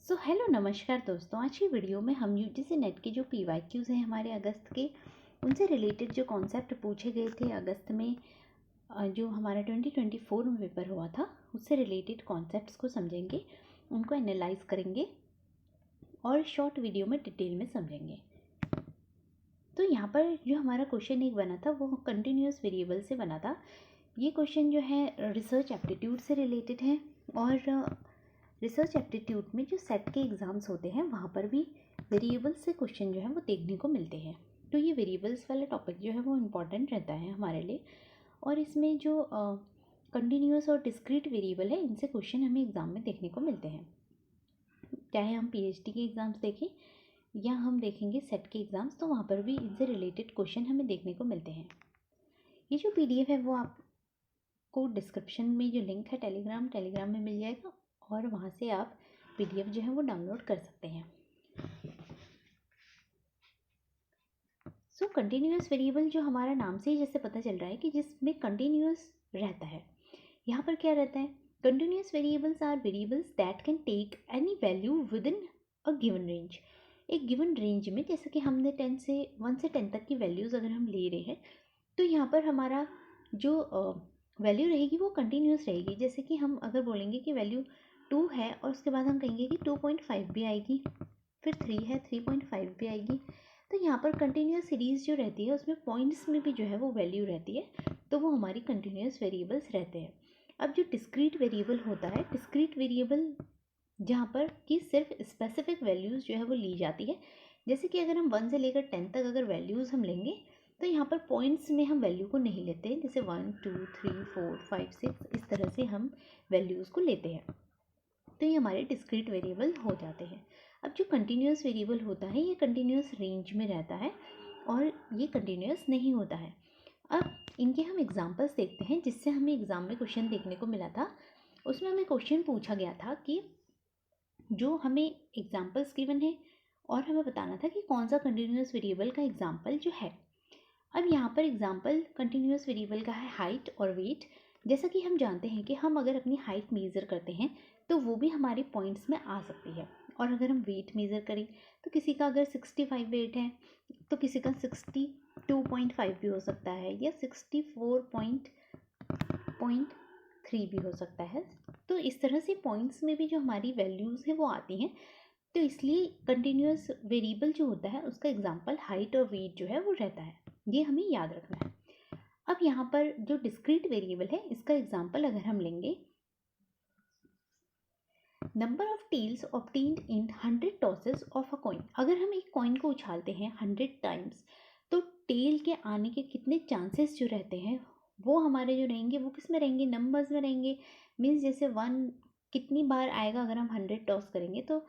Hello नमस्कार दोस्तों। आज की वीडियो में हम यूजीसी नेट के जो पीवाईक्यूज़ हैं हमारे अगस्त के, उनसे रिलेटेड जो कॉन्सेप्ट पूछे गए थे अगस्त में, जो हमारा 2024 में पेपर हुआ था, उससे रिलेटेड कॉन्सेप्ट्स को समझेंगे, उनको एनालाइज करेंगे और शॉर्ट वीडियो में डिटेल में समझेंगे। तो यहाँ पर जो हमारा क्वेश्चन एक बना था वो कंटिन्यूस वेरिएबल से बना था। ये क्वेश्चन जो है रिसर्च एप्टीट्यूड से रिलेटेड है और रिसर्च एप्टीट्यूड में जो सेट के एग्ज़ाम्स होते हैं वहाँ पर भी वेरिएबल्स से क्वेश्चन जो है वो देखने को मिलते हैं। तो ये वेरिएबल्स वाला टॉपिक जो है वो इम्पॉर्टेंट रहता है हमारे लिए। और इसमें जो कंटिन्यूस और डिस्क्रीट वेरिएबल है, इनसे क्वेश्चन हमें एग्ज़ाम में देखने को मिलते हैं। चाहे हम पीएचडी के एग्ज़ाम्स देखें या हम देखेंगे सेट के एग्ज़ाम्स, तो वहाँ पर भी इनसे रिलेटेड क्वेश्चन हमें देखने को मिलते हैं। ये जो पीडीएफ है वो आपको डिस्क्रिप्शन में जो लिंक है टेलीग्राम में मिल जाएगा और वहाँ से आप पीडीएफ जो है वो डाउनलोड कर सकते हैं। कंटिन्यूस वेरिएबल जो हमारा नाम से ही जैसे पता चल रहा है कि जिसमें कंटिन्यूस रहता है, यहाँ पर क्या रहता है? Continuous variables are variables that can take any value within a given range. एक गिवन रेंज में, जैसे कि हमने 1 से 10 तक की वैल्यूज़ अगर हम ले रहे हैं, तो यहाँ पर हमारा जो वैल्यू रहेगी वो कंटिन्यूस रहेगी। जैसे कि हम अगर बोलेंगे कि वैल्यू 2 है और उसके बाद हम कहेंगे कि 2.5 भी आएगी, फिर 3 है 3.5 भी आएगी। तो यहाँ पर कंटिन्यूस सीरीज़ जो रहती है उसमें पॉइंट्स में भी जो है वो वैल्यू रहती है, तो वो हमारी कंटिन्यूस वेरिएबल्स रहते हैं। अब जो डिस्क्रीट वेरिएबल होता है, डिस्क्रीट वेरिएबल जहाँ पर कि सिर्फ स्पेसिफिक वैल्यूज़ जो है वो ली जाती है। जैसे कि अगर हम 1 से लेकर 10 तक अगर वैल्यूज़ हम लेंगे, तो यहाँ पर पॉइंट्स में हम वैल्यू को नहीं लेते हैं। जैसे 1 2 3 4 5 6 इस तरह से हम वैल्यूज़ को लेते हैं, तो ये हमारे डिस्क्रीट वेरिएबल हो जाते हैं। अब जो कंटिन्यूस वेरिएबल होता है ये कंटिन्यूस रेंज में रहता है और ये कंटिन्यूस नहीं होता है। अब इनके हम एग्जांपल्स देखते हैं, जिससे हमें एग्ज़ाम में क्वेश्चन देखने को मिला था। उसमें हमें क्वेश्चन पूछा गया था कि जो हमें एग्जांपल्स गिवन है और हमें बताना था कि कौन सा कंटिन्यूस वेरिएबल का एग्जांपल जो है। अब यहाँ पर एग्जांपल कंटिन्यूस वेरिएबल का है हाइट और वेट। जैसा कि हम जानते हैं कि हम अगर अपनी हाइट मेज़र करते हैं तो वो भी हमारे पॉइंट्स में आ सकती है, और अगर हम वेट मेज़र करें तो किसी का अगर 65 वेट है तो किसी का 62.5 भी हो सकता है या 64.3 भी हो सकता है। तो इस तरह से पॉइंट्स में भी जो हमारी वैल्यूज़ हैं वो आती हैं। तो इसलिए कंटिन्यूस वेरिएबल जो होता है उसका एग्जांपल हाइट और वेट जो है वो रहता है, ये हमें याद रखना है। अब यहाँ पर जो डिस्क्रीट वेरिएबल है इसका एग्जांपल अगर हम लेंगे, number of tails obtained in 100 tosses of a coin. अगर हम एक कॉइन को उछालते हैं 100 टाइम्स, तो टेल के आने के कितने चांसेस जो रहते हैं वो हमारे जो रहेंगे वो किस में रहेंगे? नंबर्स में रहेंगे। मीन्स जैसे 1 कितनी बार आएगा अगर हम 100 टॉस करेंगे, तो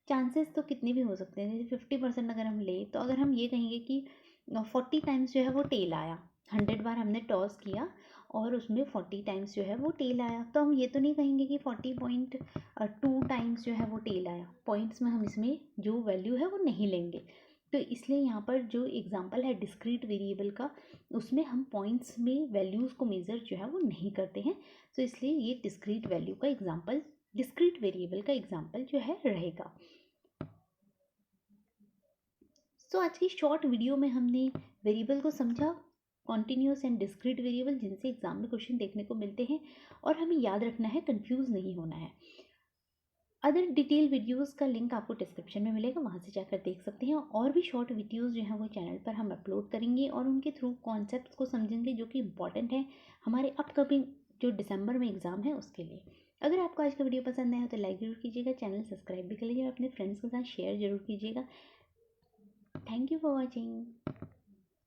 चांसेस तो कितने भी हो सकते हैं। जैसे 50% अगर हम ले, तो अगर हम ये कहेंगे कि 40 टाइम्स जो है वो टेल आया, 100 बार हमने टॉस किया और उसमें 40 टाइम्स जो है वो टेल आया, तो हम ये तो नहीं कहेंगे कि 40.2 टाइम्स जो है वो टेल आया। पॉइंट्स में हम इसमें जो वैल्यू है वो नहीं लेंगे। तो इसलिए यहाँ पर जो एग्जांपल है डिस्क्रीट वेरिएबल का, उसमें हम पॉइंट्स में वैल्यूज़ को मेज़र जो है वो नहीं करते हैं। तो इसलिए ये डिस्क्रीट वैल्यू का एग्जांपल, डिस्क्रीट वेरिएबल का एग्जांपल जो है रहेगा। आज की शॉर्ट वीडियो में हमने वेरिएबल को समझा, कॉन्टिन्यूस एंड डिस्क्रीट वेरिएबल, जिनसे एग्जाम में क्वेश्चन देखने को मिलते हैं और हमें याद रखना है, कंफ्यूज नहीं होना है। अदर डिटेल वीडियोस का लिंक आपको डिस्क्रिप्शन में मिलेगा, वहाँ से जाकर देख सकते हैं। और भी शॉर्ट वीडियोस जो हैं वो चैनल पर हम अपलोड करेंगे और उनके थ्रू कॉन्सेप्ट्स को समझेंगे जो कि इंपॉर्टेंट है हमारे अपकमिंग जो दिसंबर में एग्ज़ाम है उसके लिए। अगर आपको आज का वीडियो पसंद आया तो लाइक ज़रूर कीजिएगा, चैनल सब्सक्राइब भी कर लीजिए और अपने फ्रेंड्स के साथ शेयर जरूर कीजिएगा। Thank you for watching.